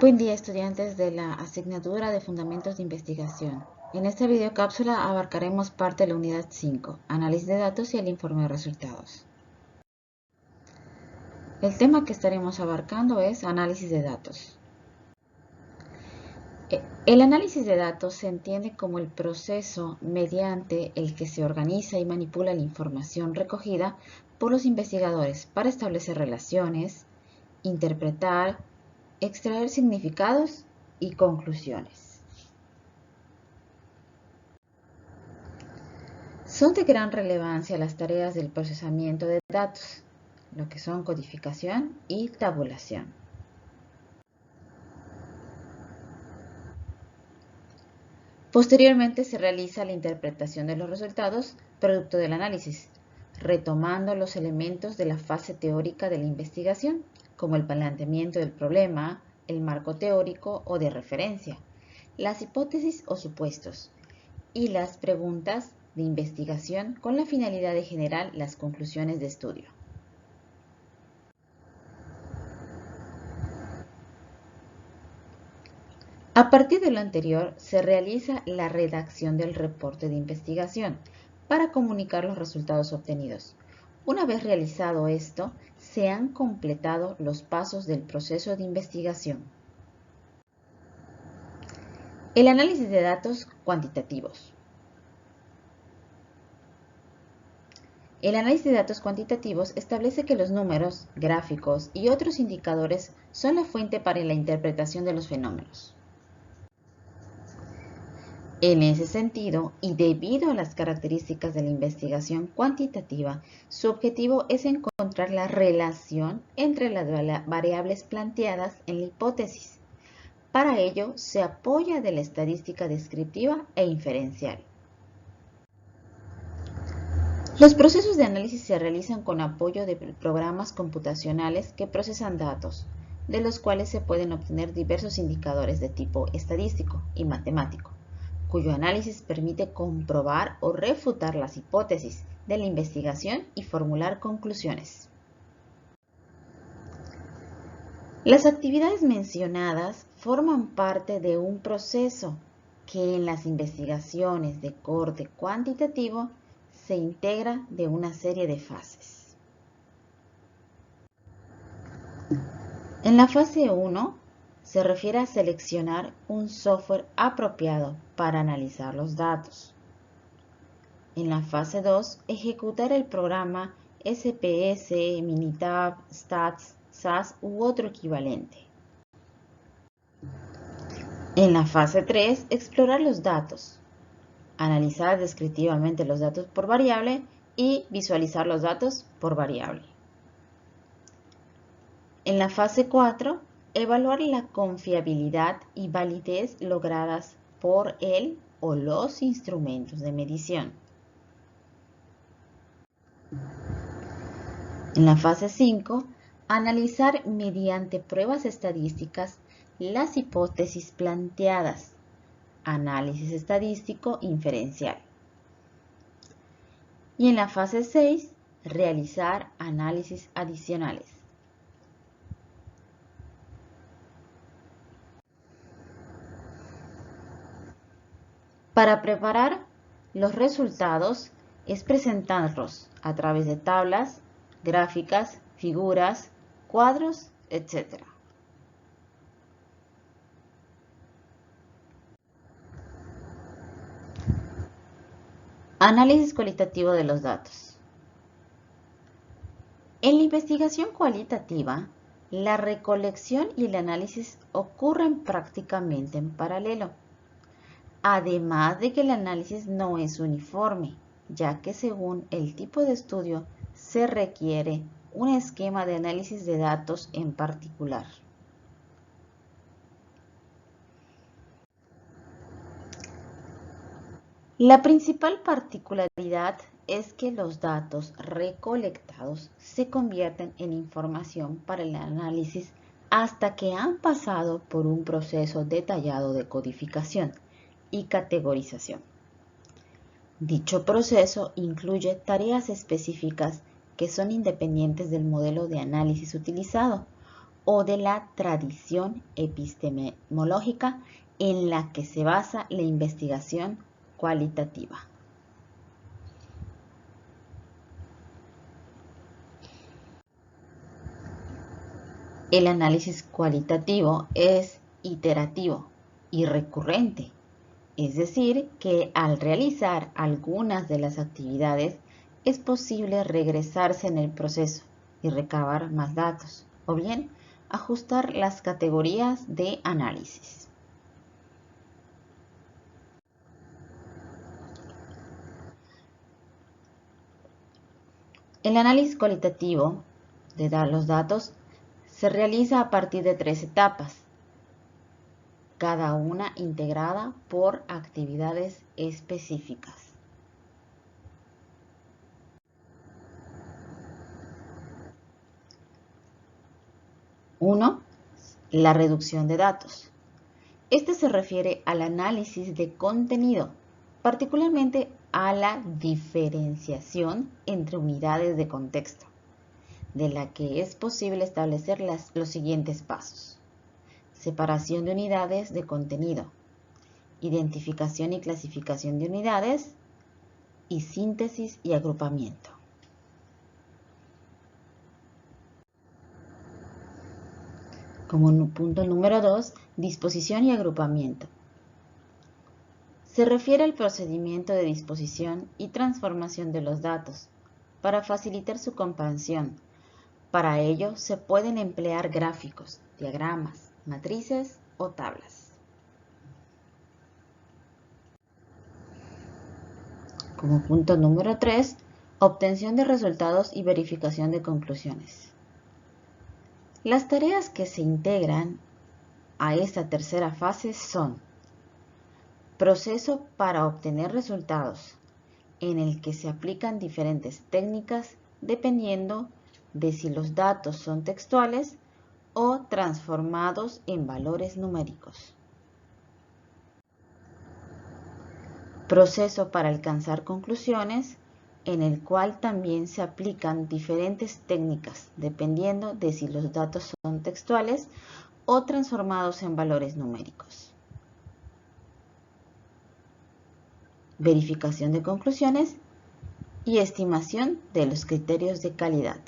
Buen día, estudiantes de la asignatura de Fundamentos de Investigación. En esta videocápsula abarcaremos parte de la unidad 5, Análisis de datos y el informe de resultados. El tema que estaremos abarcando es análisis de datos. El análisis de datos se entiende como el proceso mediante el que se organiza y manipula la información recogida por los investigadores para establecer relaciones, interpretar, extraer significados y conclusiones. Son de gran relevancia las tareas del procesamiento de datos, lo que son codificación y tabulación. Posteriormente se realiza la interpretación de los resultados producto del análisis, retomando los elementos de la fase teórica de la investigación, como el planteamiento del problema, el marco teórico o de referencia, las hipótesis o supuestos, y las preguntas de investigación con la finalidad de generar las conclusiones de estudio. A partir de lo anterior, se realiza la redacción del reporte de investigación para comunicar los resultados obtenidos. Una vez realizado esto, se han completado los pasos del proceso de investigación. El análisis de datos cuantitativos. El análisis de datos cuantitativos establece que los números, gráficos y otros indicadores son la fuente para la interpretación de los fenómenos. En ese sentido, y debido a las características de la investigación cuantitativa, su objetivo es encontrar la relación entre las variables planteadas en la hipótesis. Para ello, se apoya de la estadística descriptiva e inferencial. Los procesos de análisis se realizan con apoyo de programas computacionales que procesan datos, de los cuales se pueden obtener diversos indicadores de tipo estadístico y matemático, cuyo análisis permite comprobar o refutar las hipótesis de la investigación y formular conclusiones. Las actividades mencionadas forman parte de un proceso que en las investigaciones de corte cuantitativo se integra de una serie de fases. En la fase 1 se refiere a seleccionar un software apropiado para analizar los datos. En la fase 2, ejecutar el programa SPS, Minitab, Stats, SAS u otro equivalente. En la fase 3, explorar los datos, analizar descriptivamente los datos por variable y visualizar los datos por variable. En la fase 4, evaluar la confiabilidad y validez logradas por el o los instrumentos de medición. En la fase 5, analizar mediante pruebas estadísticas las hipótesis planteadas, análisis estadístico inferencial. Y en la fase 6, realizar análisis adicionales. Para preparar los resultados es presentarlos a través de tablas, gráficas, figuras, cuadros, etc. Análisis cualitativo de los datos. En la investigación cualitativa, la recolección y el análisis ocurren prácticamente en paralelo. Además de que el análisis no es uniforme, ya que según el tipo de estudio se requiere un esquema de análisis de datos en particular. La principal particularidad es que los datos recolectados se convierten en información para el análisis hasta que han pasado por un proceso detallado de codificación y categorización. Dicho proceso incluye tareas específicas que son independientes del modelo de análisis utilizado, o de la tradición epistemológica en la que se basa la investigación cualitativa. El análisis cualitativo es iterativo y recurrente, es decir, que al realizar algunas de las actividades es posible regresarse en el proceso y recabar más datos, o bien ajustar las categorías de análisis. El análisis cualitativo de los datos se realiza a partir de 3 etapas, cada una integrada por actividades específicas. 1. La reducción de datos. Este se refiere al análisis de contenido, particularmente a la diferenciación entre unidades de contexto, de la que es posible establecer los siguientes pasos. Separación de unidades de contenido, identificación y clasificación de unidades, y síntesis y agrupamiento. Como punto número 2, disposición y agrupamiento. Se refiere al procedimiento de disposición y transformación de los datos para facilitar su comprensión. Para ello se pueden emplear gráficos, diagramas, matrices o tablas. Como punto número 3, obtención de resultados y verificación de conclusiones. Las tareas que se integran a esta tercera fase son: proceso para obtener resultados, en el que se aplican diferentes técnicas dependiendo de si los datos son textuales o transformados en valores numéricos. Proceso para alcanzar conclusiones, en el cual también se aplican diferentes técnicas dependiendo de si los datos son textuales o transformados en valores numéricos. Verificación de conclusiones y estimación de los criterios de calidad.